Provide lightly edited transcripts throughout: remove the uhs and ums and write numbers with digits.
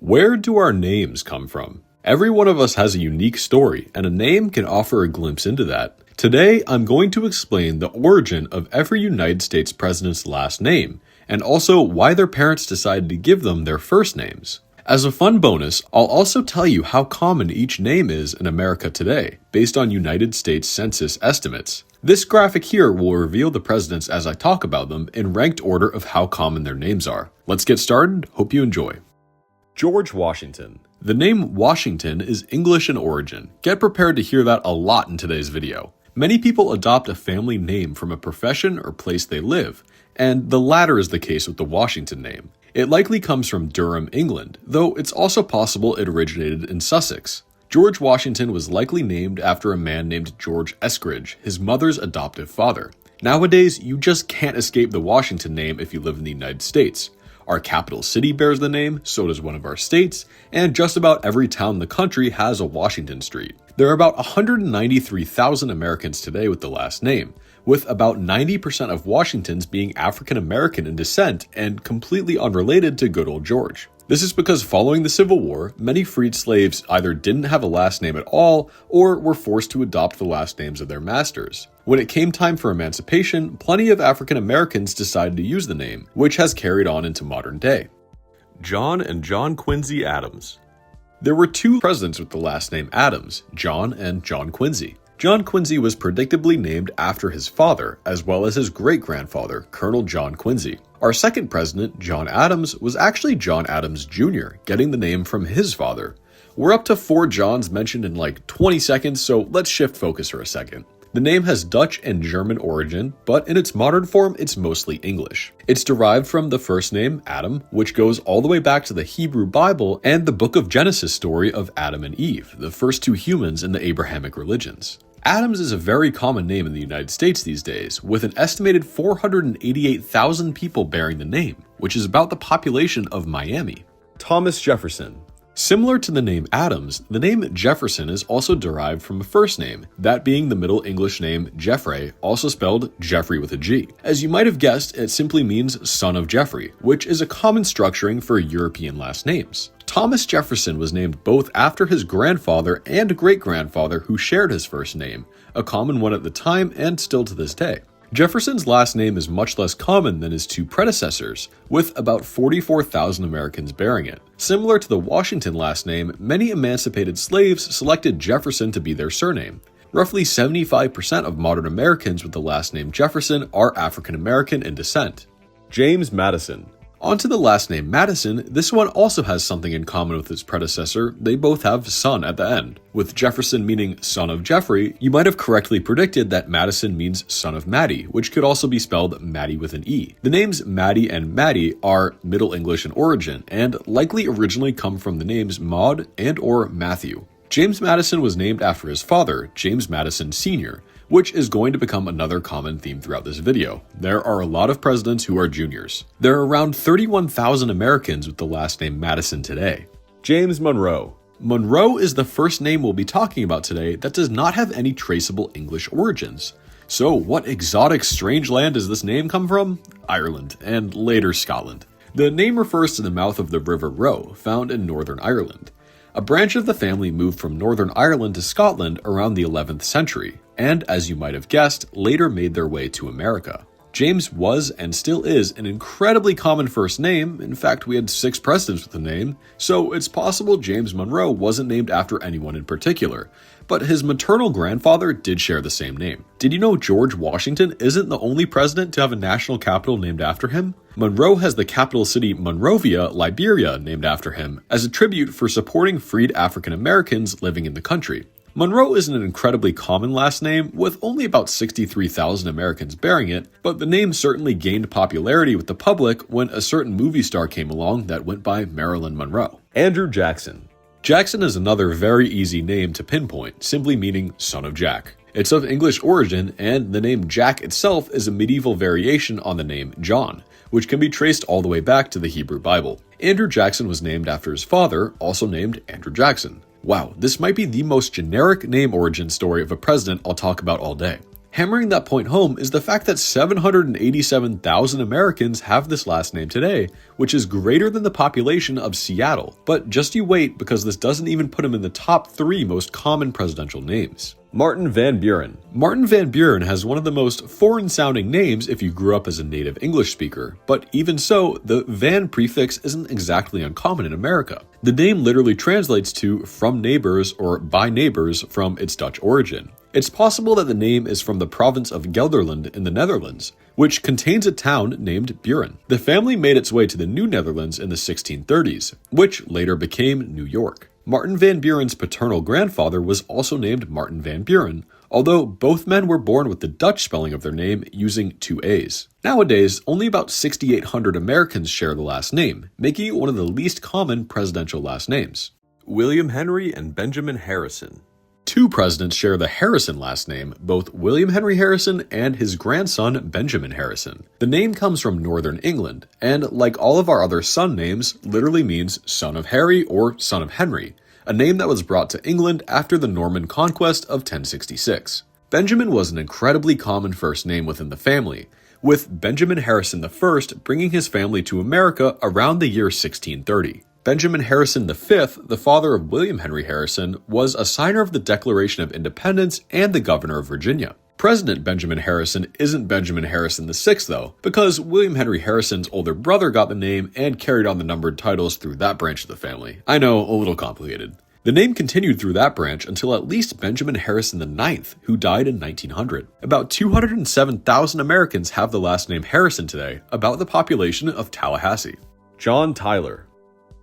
Where do our names come from? Every one of us has a unique story, and a name can offer a glimpse into that. Today, I'm going to explain the origin of every United States president's last name, and also why their parents decided to give them their first names. As a fun bonus, I'll also tell you how common each name is in America today, based on United States Census estimates. This graphic here will reveal the presidents as I talk about them in ranked order of how common their names are. Let's get started, hope you enjoy. George Washington. The name Washington is English in origin. Get prepared to hear that a lot in today's video. Many people adopt a family name from a profession or place they live, and the latter is the case with the Washington name. It likely comes from Durham, England, though it's also possible it originated in Sussex. George Washington was likely named after a man named George Eskridge, his mother's adoptive father. Nowadays, you just can't escape the Washington name if you live in the United States. Our capital city bears the name, so does one of our states, and just about every town in the country has a Washington Street. There are about 193,000 Americans today with the last name, with about 90% of Washingtons being African American in descent and completely unrelated to good old George. This is because following the Civil War, many freed slaves either didn't have a last name at all or were forced to adopt the last names of their masters. When it came time for emancipation, plenty of African Americans decided to use the name, which has carried on into modern day. John and John Quincy Adams. There were two presidents with the last name Adams, John and John Quincy. John Quincy was predictably named after his father, as well as his great-grandfather, Colonel John Quincy. Our second president, John Adams, was actually John Adams Jr., getting the name from his father. We're up to 4 Johns mentioned in like 20 seconds, so let's shift focus for a second. The name has Dutch and German origin, but in its modern form, it's mostly English. It's derived from the first name, Adam, which goes all the way back to the Hebrew Bible and the book of Genesis story of Adam and Eve, the first 2 humans in the Abrahamic religions. Adams is a very common name in the United States these days, with an estimated 488,000 people bearing the name, which is about the population of Miami. Thomas Jefferson. Similar to the name Adams, the name Jefferson is also derived from a first name, that being the Middle English name Geoffrey, also spelled Jeffrey with a G. As you might have guessed, it simply means son of Geoffrey, which is a common structuring for European last names. Thomas Jefferson was named both after his grandfather and great-grandfather who shared his first name, a common one at the time and still to this day. Jefferson's last name is much less common than his 2 predecessors, with about 44,000 Americans bearing it. Similar to the Washington last name, many emancipated slaves selected Jefferson to be their surname. Roughly 75% of modern Americans with the last name Jefferson are African American in descent. James Madison. Onto the last name Madison, this one also has something in common with its predecessor. They both have son at the end. With Jefferson meaning son of Jeffrey, you might have correctly predicted that Madison means son of Maddie, which could also be spelled Maddie with an E. The names Maddie and Maddie are Middle English in origin, and likely originally come from the names Maud and or Matthew. James Madison was named after his father, James Madison Sr., which is going to become another common theme throughout this video. There are a lot of presidents who are juniors. There are around 31,000 Americans with the last name Madison today. James Monroe. Monroe is the first name we'll be talking about today that does not have any traceable English origins. So what exotic strange land does this name come from? Ireland, and later Scotland. The name refers to the mouth of the River Roe, found in Northern Ireland. A branch of the family moved from Northern Ireland to Scotland around the 11th century, and as you might have guessed, later made their way to America. James was and still is an incredibly common first name. In fact, we had 6 presidents with the name, so it's possible James Monroe wasn't named after anyone in particular, but his maternal grandfather did share the same name. Did you know George Washington isn't the only president to have a national capital named after him? Monroe has the capital city Monrovia, Liberia, named after him, as a tribute for supporting freed African Americans living in the country. Monroe is an incredibly common last name, with only about 63,000 Americans bearing it, but the name certainly gained popularity with the public when a certain movie star came along that went by Marilyn Monroe. Andrew Jackson. Jackson is another very easy name to pinpoint, simply meaning son of Jack. It's of English origin, and the name Jack itself is a medieval variation on the name John, which can be traced all the way back to the Hebrew Bible. Andrew Jackson was named after his father, also named Andrew Jackson. Wow, this might be the most generic name origin story of a president I'll talk about all day. Hammering that point home is the fact that 787,000 Americans have this last name today, which is greater than the population of Seattle. But just you wait, because this doesn't even put him in the top 3 most common presidential names. Martin Van Buren. Martin Van Buren has one of the most foreign-sounding names if you grew up as a native English speaker, but even so, the Van prefix isn't exactly uncommon in America. The name literally translates to from neighbors or by neighbors from its Dutch origin. It's possible that the name is from the province of Gelderland in the Netherlands, which contains a town named Buren. The family made its way to the New Netherlands in the 1630s, which later became New York. Martin Van Buren's paternal grandfather was also named Martin Van Buren, although both men were born with the Dutch spelling of their name using 2 A's. Nowadays, only about 6,800 Americans share the last name, making it one of the least common presidential last names. William Henry and Benjamin Harrison. 2 presidents share the Harrison last name, both William Henry Harrison and his grandson Benjamin Harrison. The name comes from Northern England, and like all of our other son names, literally means son of Harry or son of Henry, a name that was brought to England after the Norman conquest of 1066. Benjamin was an incredibly common first name within the family, with Benjamin Harrison I bringing his family to America around the year 1630. Benjamin Harrison V, the father of William Henry Harrison, was a signer of the Declaration of Independence and the governor of Virginia. President Benjamin Harrison isn't Benjamin Harrison VI, though, because William Henry Harrison's older brother got the name and carried on the numbered titles through that branch of the family. I know, a little complicated. The name continued through that branch until at least Benjamin Harrison IX, who died in 1900. About 207,000 Americans have the last name Harrison today, about the population of Tallahassee. John Tyler.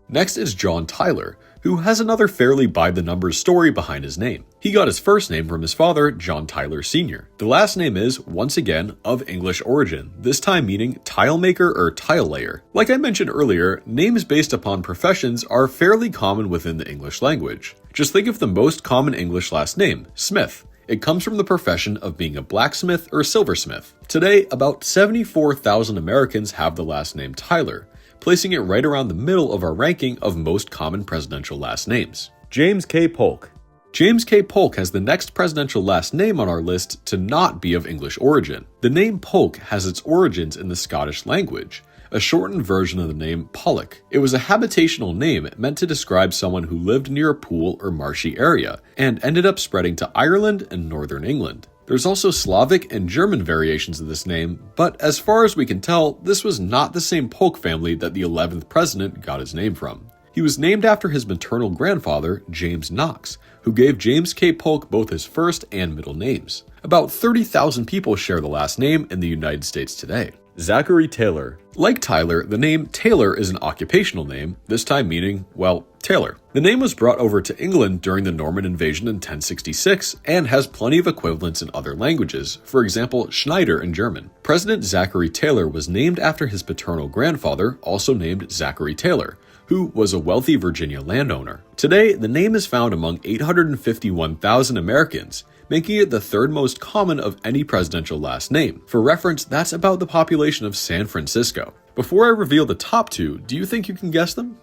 Next is John Tyler, who has another fairly by-the-numbers story behind his name. He got his first name from his father, John Tyler Sr. The last name is, once again, of English origin, this time meaning tile maker or tile layer. Like I mentioned earlier, names based upon professions are fairly common within the English language. Just think of the most common English last name, Smith. It comes from the profession of being a blacksmith or silversmith. Today, about 74,000 Americans have the last name Tyler, placing it right around the middle of our ranking of most common presidential last names. James K. Polk. James K. Polk has the next presidential last name on our list to not be of English origin. The name Polk has its origins in the Scottish language, a shortened version of the name Pollock. It was a habitational name meant to describe someone who lived near a pool or marshy area, and ended up spreading to Ireland and northern England. There's also Slavic and German variations of this name, but as far as we can tell, this was not the same Polk family that the 11th president got his name from. He was named after his maternal grandfather, James Knox, who gave James K. Polk both his first and middle names. About 30,000 people share the last name in the United States today. Zachary Taylor. Like Tyler, the name Taylor is an occupational name, this time meaning, well, tailor. The name was brought over to England during the Norman invasion in 1066 and has plenty of equivalents in other languages, for example, Schneider in German. President Zachary Taylor was named after his paternal grandfather, also named Zachary Taylor, who was a wealthy Virginia landowner. Today, the name is found among 851,000 Americans, making it the 3rd most common of any presidential last name. For reference, that's about the population of San Francisco. Before I reveal the top 2, do you think you can guess them?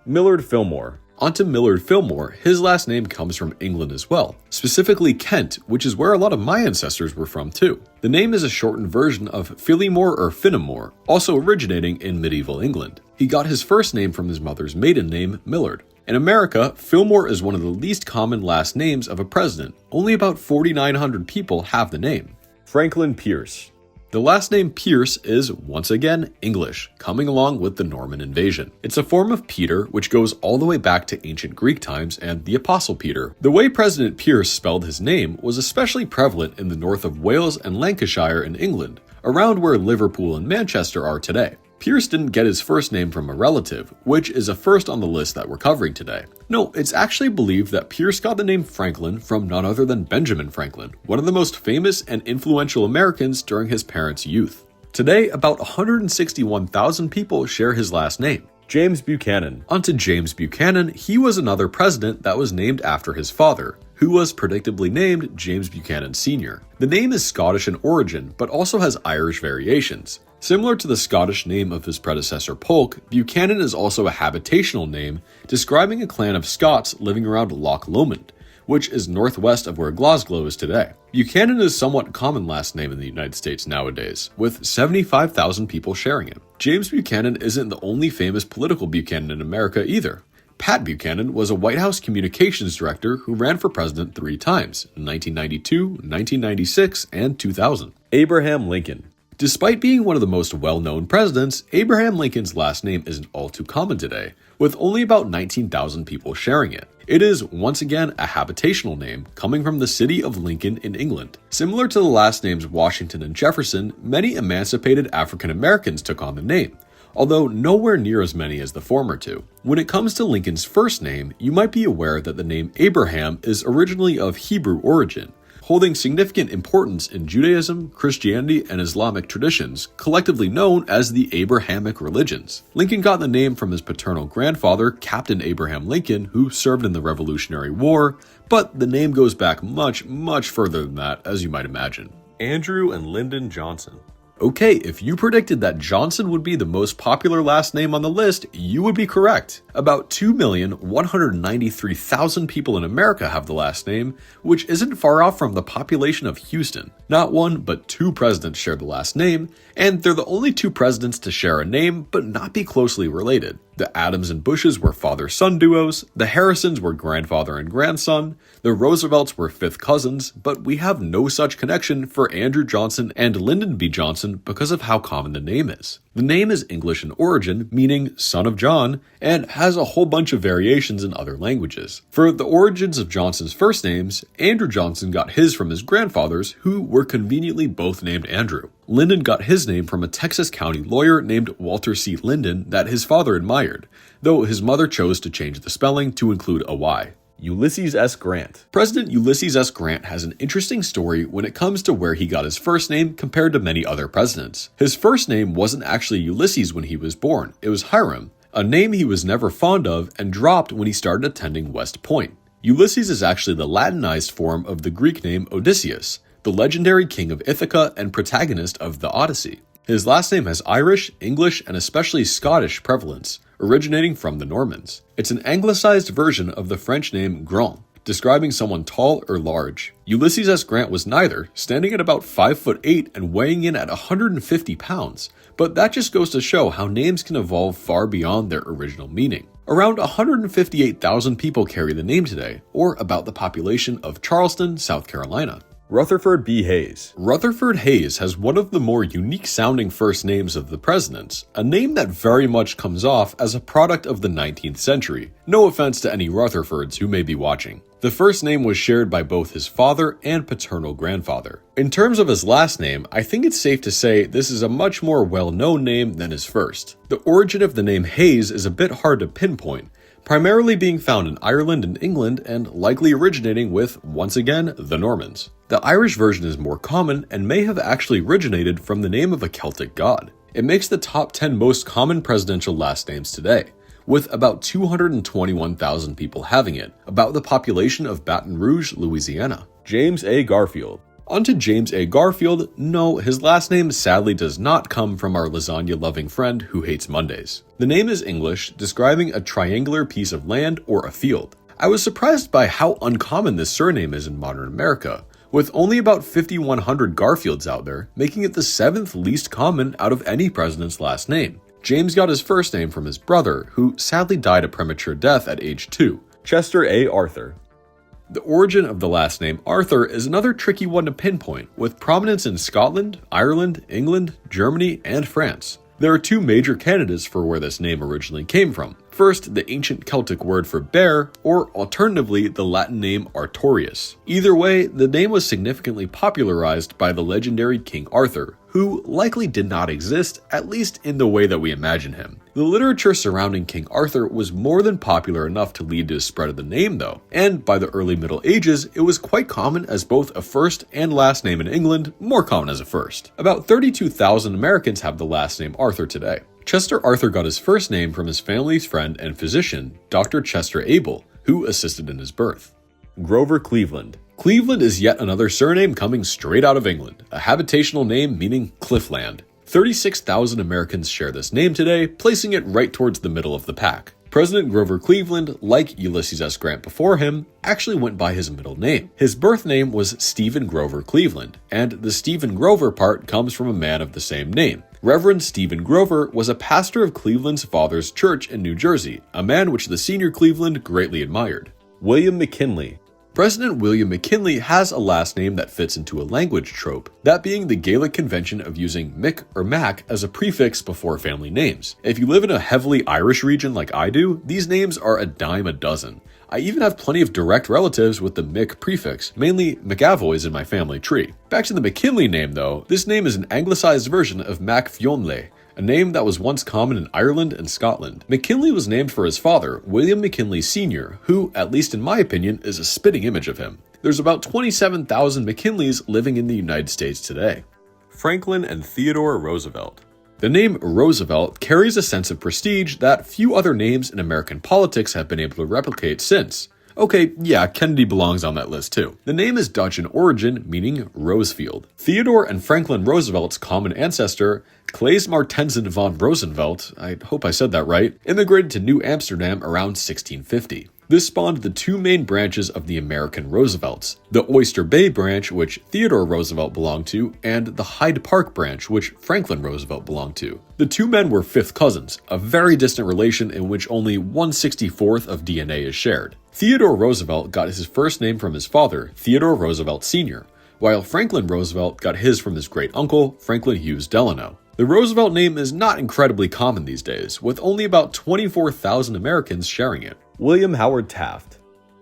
Millard Fillmore. Onto Millard Fillmore, his last name comes from England as well, specifically Kent, which is where a lot of my ancestors were from too. The name is a shortened version of Phillimore or Finnemore, also originating in medieval England. He got his first name from his mother's maiden name, Millard. In America, Fillmore is one of the least common last names of a president. Only about 4,900 people have the name. Franklin Pierce. The last name Pierce is, once again, English, coming along with the Norman invasion. It's a form of Peter, which goes all the way back to ancient Greek times and the Apostle Peter. The way President Pierce spelled his name was especially prevalent in the north of Wales and Lancashire in England, around where Liverpool and Manchester are today. Pierce didn't get his first name from a relative, which is a first on the list that we're covering today. No, it's actually believed that Pierce got the name Franklin from none other than Benjamin Franklin, one of the most famous and influential Americans during his parents' youth. Today, about 161,000 people share his last name. James Buchanan. Onto James Buchanan, he was another president that was named after his father, who was predictably named James Buchanan Sr. The name is Scottish in origin, but also has Irish variations. Similar to the Scottish name of his predecessor Polk, Buchanan is also a habitational name describing a clan of Scots living around Loch Lomond, which is northwest of where Glasgow is today. Buchanan is a somewhat common last name in the United States nowadays, with 75,000 people sharing it. James Buchanan isn't the only famous political Buchanan in America either. Pat Buchanan was a White House communications director who ran for president 3 times, in 1992, 1996, and 2000. Abraham Lincoln. Despite being one of the most well-known presidents, Abraham Lincoln's last name isn't all too common today, with only about 19,000 people sharing it. It is, once again, a habitational name coming from the city of Lincoln in England. Similar to the last names Washington and Jefferson, many emancipated African Americans took on the name, although nowhere near as many as the former two. When it comes to Lincoln's first name, you might be aware that the name Abraham is originally of Hebrew origin, holding significant importance in Judaism, Christianity, and Islamic traditions, collectively known as the Abrahamic religions. Lincoln got the name from his paternal grandfather, Captain Abraham Lincoln, who served in the Revolutionary War, but the name goes back much, much further than that, as you might imagine. Andrew and Lyndon Johnson. Okay, if you predicted that Johnson would be the most popular last name on the list, you would be correct. About 2,193,000 people in America have the last name, which isn't far off from the population of Houston. Not one, but 2 presidents share the last name, and they're the only 2 presidents to share a name but not be closely related. The Adams and Bushes were father-son duos, the Harrisons were grandfather and grandson, the Roosevelts were 5th cousins, but we have no such connection for Andrew Johnson and Lyndon B. Johnson because of how common the name is. The name is English in origin, meaning son of John, and has a whole bunch of variations in other languages. For the origins of Johnson's first names, Andrew Johnson got his from his grandfathers, who were conveniently both named Andrew. Lyndon got his name from a Texas County lawyer named Walter C. Lyndon that his father admired, though his mother chose to change the spelling to include a Y. Ulysses S. Grant. President Ulysses S. Grant has an interesting story when it comes to where he got his first name compared to many other presidents. His first name wasn't actually Ulysses when he was born, it was Hiram, a name he was never fond of and dropped when he started attending West Point. Ulysses is actually the Latinized form of the Greek name Odysseus, the legendary king of Ithaca and protagonist of the Odyssey. His last name has Irish, English, and especially Scottish prevalence, originating from the Normans. It's an anglicized version of the French name Grand, describing someone tall or large. Ulysses S. Grant was neither, standing at about 5'8" and weighing in at 150 pounds, but that just goes to show how names can evolve far beyond their original meaning. Around 158,000 people carry the name today, or about the population of Charleston, South Carolina. Rutherford B. Hayes. Rutherford Hayes has one of the more unique sounding first names of the presidents, a name that very much comes off as a product of the 19th century. No offense to any Rutherfords who may be watching. The first name was shared by both his father and paternal grandfather. In terms of his last name, I think it's safe to say this is a much more well-known name than his first. The origin of the name Hayes is a bit hard to pinpoint, primarily being found in Ireland and England and likely originating with, once again, the Normans. The Irish version is more common and may have actually originated from the name of a Celtic god. It makes the top 10 most common presidential last names today, with about 221,000 people having it, about the population of Baton Rouge, Louisiana. James A. Garfield. Onto James A. Garfield, no, his last name sadly does not come from our lasagna-loving friend who hates Mondays. The name is English, describing a triangular piece of land or a field. I was surprised by how uncommon this surname is in modern America, with only about 5,100 Garfields out there, making it the 7th least common out of any president's last name. James got his first name from his brother, who sadly died a premature death at age 2, Chester A. Arthur. The origin of the last name Arthur is another tricky one to pinpoint, with prominence in Scotland, Ireland, England, Germany, and France. There are 2 major candidates for where this name originally came from. First, the ancient Celtic word for bear, or alternatively, the Latin name Artorius. Either way, the name was significantly popularized by the legendary King Arthur, who likely did not exist, at least in the way that we imagine him. The literature surrounding King Arthur was more than popular enough to lead to the spread of the name though, and by the early Middle Ages, it was quite common as both a first and last name in England, more common as a first. About 32,000 Americans have the last name Arthur today. Chester Arthur got his first name from his family's friend and physician, Dr. Chester Abel, who assisted in his birth. Grover Cleveland. Cleveland is yet another surname coming straight out of England, a habitational name meaning cliffland. 36,000 Americans share this name today, placing it right towards the middle of the pack. President Grover Cleveland, like Ulysses S. Grant before him, actually went by his middle name. His birth name was Stephen Grover Cleveland, and the Stephen Grover part comes from a man of the same name. Reverend Stephen Grover was a pastor of Cleveland's Father's Church in New Jersey, a man which the senior Cleveland greatly admired. William McKinley. President William McKinley has a last name that fits into a language trope, that being the Gaelic convention of using Mick or Mac as a prefix before family names. If you live in a heavily Irish region like I do, these names are a dime a dozen. I even have plenty of direct relatives with the Mick prefix, mainly McAvoys in my family tree. Back to the McKinley name though, this name is an anglicized version of Mac Fionley, a name that was once common in Ireland and Scotland. McKinley was named for his father, William McKinley Sr., who, at least in my opinion, is a spitting image of him. There's about 27,000 McKinleys living in the United States today. Franklin and Theodore Roosevelt. The name Roosevelt carries a sense of prestige that few other names in American politics have been able to replicate since. Okay, yeah, Kennedy belongs on that list too. The name is Dutch in origin, meaning Rosefield. Theodore and Franklin Roosevelt's common ancestor, Claes Martensen von Rosenvelt, I hope I said that right, immigrated to New Amsterdam around 1650. This spawned the two main branches of the American Roosevelts, the Oyster Bay branch, which Theodore Roosevelt belonged to, and the Hyde Park branch, which Franklin Roosevelt belonged to. The two men were fifth cousins, a very distant relation in which only 1/64th of DNA is shared. Theodore Roosevelt got his first name from his father, Theodore Roosevelt Sr., while Franklin Roosevelt got his from his great-uncle, Franklin Hughes Delano. The Roosevelt name is not incredibly common these days, with only about 24,000 Americans sharing it. William Howard Taft.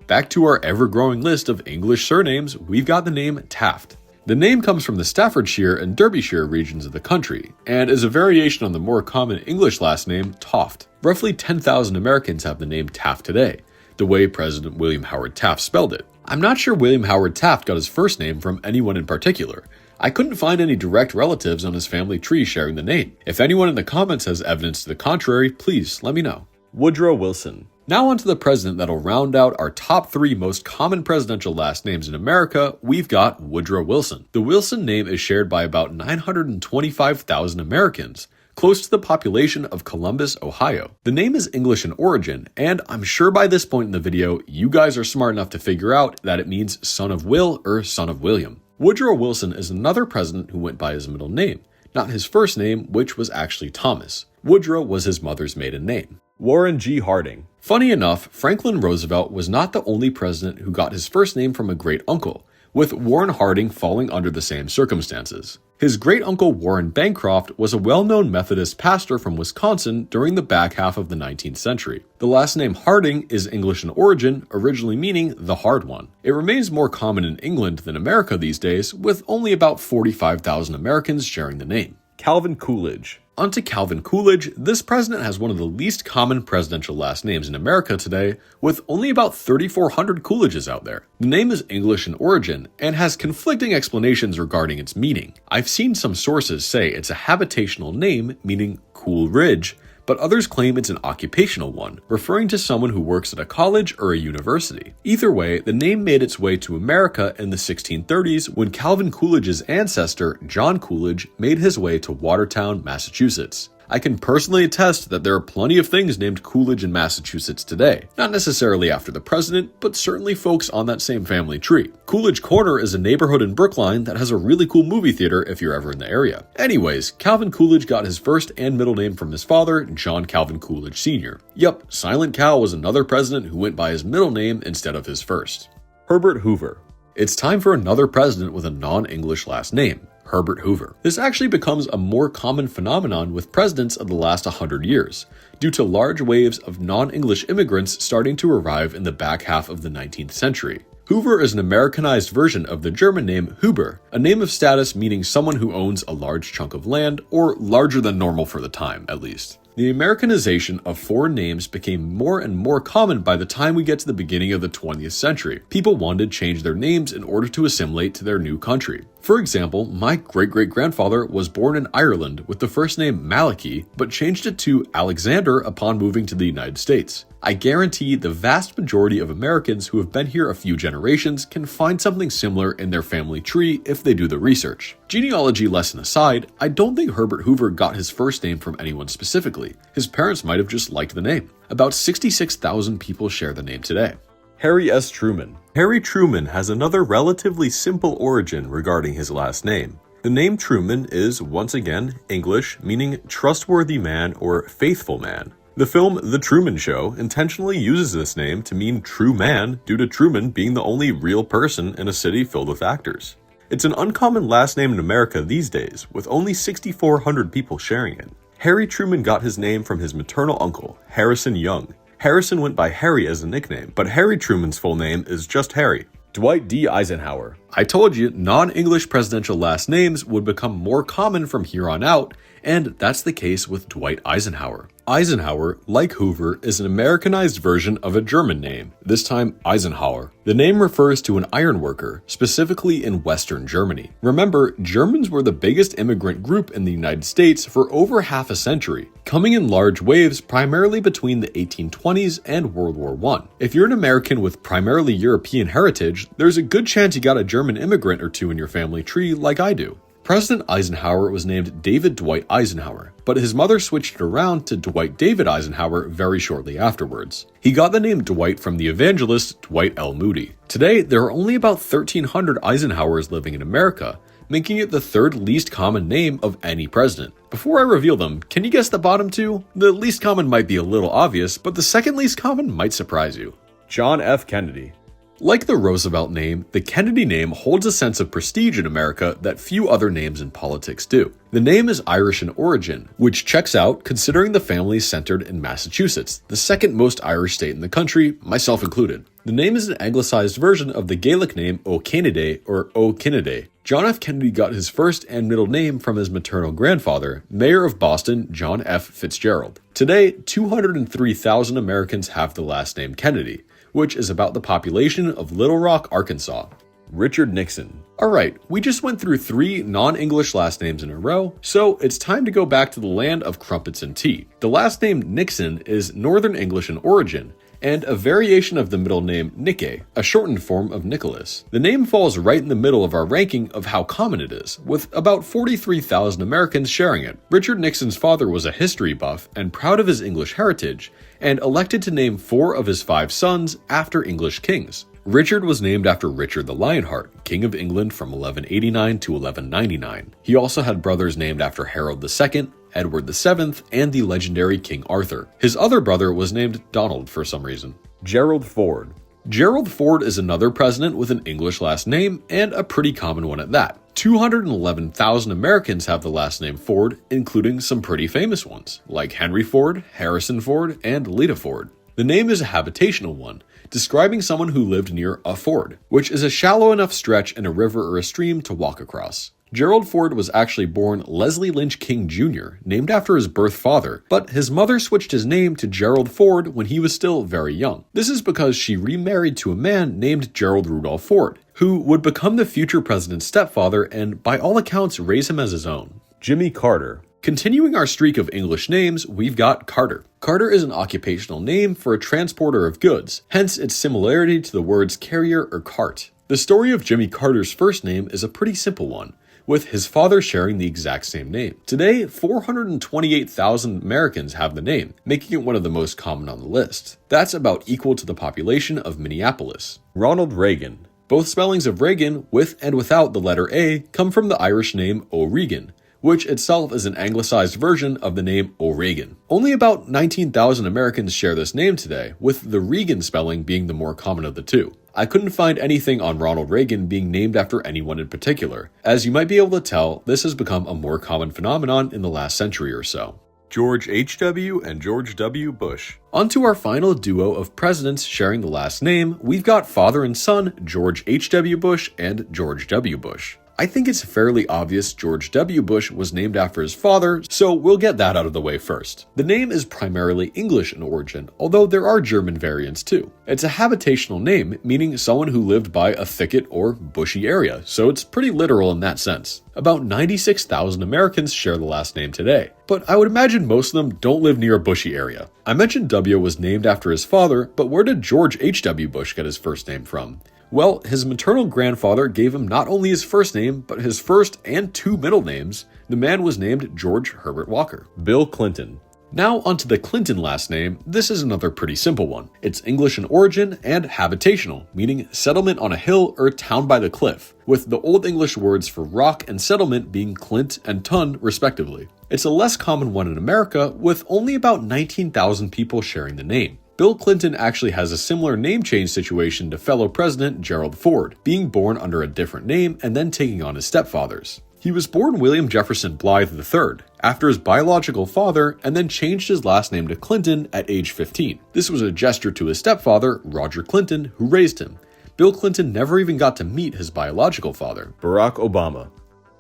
Back to our ever-growing list of English surnames, we've got the name Taft. The name comes from the Staffordshire and Derbyshire regions of the country, and is a variation on the more common English last name Toft. Roughly 10,000 Americans have the name Taft today, the way President William Howard Taft spelled it. I'm not sure William Howard Taft got his first name from anyone in particular. I couldn't find any direct relatives on his family tree sharing the name. If anyone in the comments has evidence to the contrary, please let me know. Woodrow Wilson. Now onto the president that'll round out our top 3 most common presidential last names in America, we've got Woodrow Wilson. The Wilson name is shared by about 925,000 Americans, close to the population of Columbus, Ohio. The name is English in origin, and I'm sure by this point in the video, you guys are smart enough to figure out that it means son of Will or son of William. Woodrow Wilson is another president who went by his middle name, not his first name, which was actually Thomas. Woodrow was his mother's maiden name. Warren G. Harding. Funny enough, Franklin Roosevelt was not the only president who got his first name from a great-uncle, with Warren Harding falling under the same circumstances. His great-uncle Warren Bancroft was a well-known Methodist pastor from Wisconsin during the back half of the 19th century. The last name Harding is English in origin, originally meaning the hard one. It remains more common in England than America these days, with only about 45,000 Americans sharing the name. Calvin Coolidge. Onto Calvin Coolidge, this president has one of the least common presidential last names in America today, with only about 3,400 Coolidges out there. The name is English in origin, and has conflicting explanations regarding its meaning. I've seen some sources say it's a habitational name, meaning cool ridge, but others claim it's an occupational one, referring to someone who works at a college or a university. Either way, the name made its way to America in the 1630s when Calvin Coolidge's ancestor, John Coolidge, made his way to Watertown, Massachusetts. I can personally attest that there are plenty of things named Coolidge in Massachusetts today. Not necessarily after the president, but certainly folks on that same family tree. Coolidge Corner is a neighborhood in Brookline that has a really cool movie theater if you're ever in the area. Anyways, Calvin Coolidge got his first and middle name from his father, John Calvin Coolidge Sr. Yup, Silent Cal was another president who went by his middle name instead of his first. Herbert Hoover. It's time for another president with a non-English last name. Herbert Hoover. This actually becomes a more common phenomenon with presidents of the last 100 years, due to large waves of non-English immigrants starting to arrive in the back half of the 19th century. Hoover is an Americanized version of the German name Huber, a name of status meaning someone who owns a large chunk of land, or larger than normal for the time, at least. The Americanization of foreign names became more and more common by the time we get to the beginning of the 20th century. People wanted to change their names in order to assimilate to their new country. For example, my great-great-grandfather was born in Ireland with the first name Malachi, but changed it to Alexander upon moving to the United States. I guarantee the vast majority of Americans who have been here a few generations can find something similar in their family tree if they do the research. Genealogy lesson aside, I don't think Herbert Hoover got his first name from anyone specifically. His parents might have just liked the name. About 66,000 people share the name today. Harry S. Truman. Harry Truman has another relatively simple origin regarding his last name. The name Truman is, once again, English, meaning trustworthy man or faithful man. The film The Truman Show intentionally uses this name to mean true man due to Truman being the only real person in a city filled with actors. It's an uncommon last name in America these days, with only 6,400 people sharing it. Harry Truman got his name from his maternal uncle, Harrison Young. Harrison went by Harry as a nickname, but Harry Truman's full name is just Harry. Dwight D. Eisenhower. I told you, non-English presidential last names would become more common from here on out, and that's the case with Dwight Eisenhower. Eisenhower, like Hoover, is an Americanized version of a German name, this time Eisenhower. The name refers to an ironworker, specifically in Western Germany. Remember, Germans were the biggest immigrant group in the United States for over half a century, coming in large waves primarily between the 1820s and World War I. If you're an American with primarily European heritage, there's a good chance you got a German immigrant or two in your family tree like I do. President Eisenhower was named David Dwight Eisenhower, but his mother switched it around to Dwight David Eisenhower very shortly afterwards. He got the name Dwight from the evangelist Dwight L. Moody. Today, there are only about 1,300 Eisenhowers living in America, making it the third least common name of any president. Before I reveal them, can you guess the bottom two? The least common might be a little obvious, but the second least common might surprise you. John F. Kennedy. Like the Roosevelt name, the Kennedy name holds a sense of prestige in America that few other names in politics do. The name is Irish in origin, which checks out considering the family is centered in Massachusetts, the second most Irish state in the country, myself included. The name is an anglicized version of the Gaelic name O'Kennedy or O'Kennedy. John F. Kennedy got his first and middle name from his maternal grandfather, Mayor of Boston John F. Fitzgerald. Today, 203,000 Americans have the last name Kennedy, which is about the population of Little Rock, Arkansas. Richard Nixon. Alright, we just went through 3 non-English last names in a row, so it's time to go back to the land of crumpets and tea. The last name Nixon is Northern English in origin, and a variation of the middle name Nikke, a shortened form of Nicholas. The name falls right in the middle of our ranking of how common it is, with about 43,000 Americans sharing it. Richard Nixon's father was a history buff and proud of his English heritage, and elected to name 4 of his 5 sons after English kings. Richard was named after Richard the Lionheart, King of England from 1189 to 1199. He also had brothers named after Harold II, Edward VII, and the legendary King Arthur. His other brother was named Donald for some reason. Gerald Ford. Gerald Ford is another president with an English last name, and a pretty common one at that. 211,000 Americans have the last name Ford, including some pretty famous ones, like Henry Ford, Harrison Ford, and Lita Ford. The name is a habitational one, describing someone who lived near a ford, which is a shallow enough stretch in a river or a stream to walk across. Gerald Ford was actually born Leslie Lynch King Jr., named after his birth father, but his mother switched his name to Gerald Ford when he was still very young. This is because she remarried to a man named Gerald Rudolph Ford, who would become the future president's stepfather and, by all accounts, raise him as his own. Jimmy Carter. Continuing our streak of English names, we've got Carter. Carter is an occupational name for a transporter of goods, hence its similarity to the words carrier or cart. The story of Jimmy Carter's first name is a pretty simple one, with his father sharing the exact same name. Today, 428,000 Americans have the name, making it one of the most common on the list. That's about equal to the population of Minneapolis. Ronald Reagan. Both spellings of Reagan, with and without the letter A, come from the Irish name O'Regan, which itself is an anglicized version of the name O'Regan. Only about 19,000 Americans share this name today, with the Reagan spelling being the more common of the two. I couldn't find anything on Ronald Reagan being named after anyone in particular. As you might be able to tell, this has become a more common phenomenon in the last century or so. George H.W. and George W. Bush. On to our final duo of presidents sharing the last name, we've got father and son George H.W. Bush and George W. Bush. I think it's fairly obvious George W. Bush was named after his father, so we'll get that out of the way first. The name is primarily English in origin, although there are German variants too. It's a habitational name, meaning someone who lived by a thicket or bushy area, so it's pretty literal in that sense. About 96,000 Americans share the last name today, but I would imagine most of them don't live near a bushy area. I mentioned W was named after his father, but where did George H.W. Bush get his first name from? Well, his maternal grandfather gave him not only his first name, but his first and two middle names. The man was named George Herbert Walker. Bill Clinton. Now onto the Clinton last name. This is another pretty simple one. It's English in origin and habitational, meaning settlement on a hill or town by the cliff, with the Old English words for rock and settlement being clint and tun respectively. It's a less common one in America, with only about 19,000 people sharing the name. Bill Clinton actually has a similar name change situation to fellow President Gerald Ford, being born under a different name and then taking on his stepfather's. He was born William Jefferson Blythe III, after his biological father, and then changed his last name to Clinton at age 15. This was a gesture to his stepfather, Roger Clinton, who raised him. Bill Clinton never even got to meet his biological father. Barack Obama.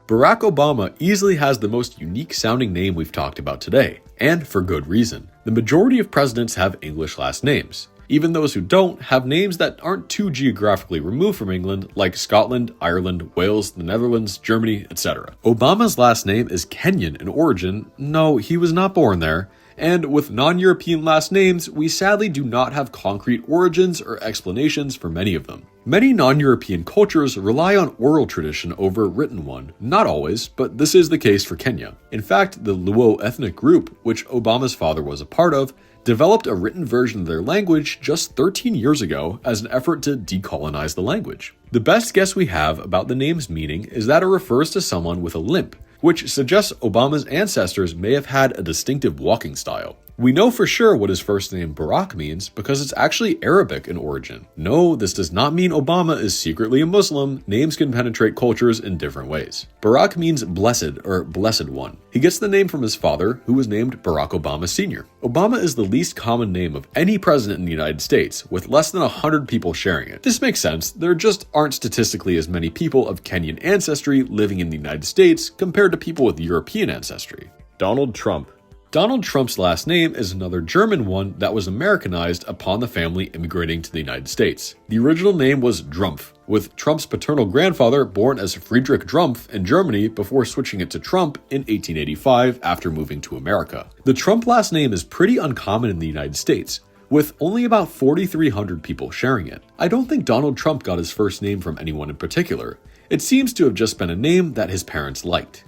Barack Obama easily has the most unique sounding name we've talked about today, and for good reason. The majority of presidents have English last names. Even those who don't have names that aren't too geographically removed from England, like Scotland, Ireland, Wales, the Netherlands, Germany, etc. Obama's last name is Kenyan in origin. No, he was not born there. And with non-European last names, we sadly do not have concrete origins or explanations for many of them. Many non-European cultures rely on oral tradition over written one. Not always, but this is the case for Kenya. In fact, the Luo ethnic group, which Obama's father was a part of, developed a written version of their language just 13 years ago as an effort to decolonize the language. The best guess we have about the name's meaning is that it refers to someone with a limp, which suggests Obama's ancestors may have had a distinctive walking style. We know for sure what his first name Barack means because it's actually Arabic in origin. No, this does not mean Obama is secretly a Muslim. Names can penetrate cultures in different ways. Barack means blessed or blessed one. He gets the name from his father, who was named Barack Obama Sr. Obama is the least common name of any president in the United States, with less than 100 people sharing it. This makes sense. There just aren't statistically as many people of Kenyan ancestry living in the United States compared to people with European ancestry. Donald Trump. Donald Trump's last name is another German one that was Americanized upon the family immigrating to the United States. The original name was Drumpf, with Trump's paternal grandfather born as Friedrich Drumpf in Germany before switching it to Trump in 1885 after moving to America. The Trump last name is pretty uncommon in the United States, with only about 4,300 people sharing it. I don't think Donald Trump got his first name from anyone in particular. It seems to have just been a name that his parents liked.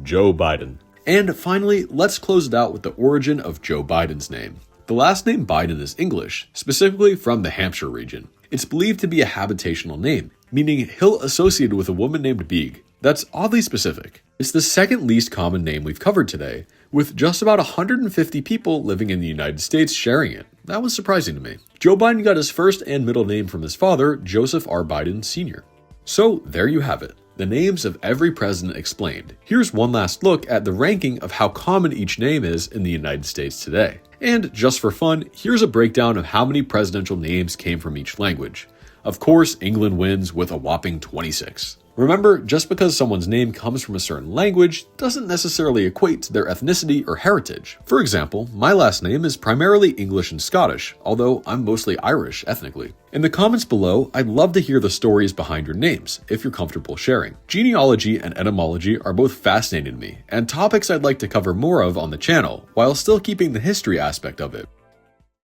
Joe Biden. And finally, let's close it out with the origin of Joe Biden's name. The last name Biden is English, specifically from the Hampshire region. It's believed to be a habitational name, meaning hill associated with a woman named Beeg. That's oddly specific. It's the second least common name we've covered today, with just about 150 people living in the United States sharing it. That was surprising to me. Joe Biden got his first and middle name from his father, Joseph R. Biden Sr. So there you have it. The names of every president explained. Here's one last look at the ranking of how common each name is in the United States today. And just for fun, here's a breakdown of how many presidential names came from each language. Of course, England wins with a whopping 26. Remember, just because someone's name comes from a certain language doesn't necessarily equate to their ethnicity or heritage. For example, my last name is primarily English and Scottish, although I'm mostly Irish ethnically. In the comments below, I'd love to hear the stories behind your names, if you're comfortable sharing. Genealogy and etymology are both fascinating to me, and topics I'd like to cover more of on the channel, while still keeping the history aspect of it.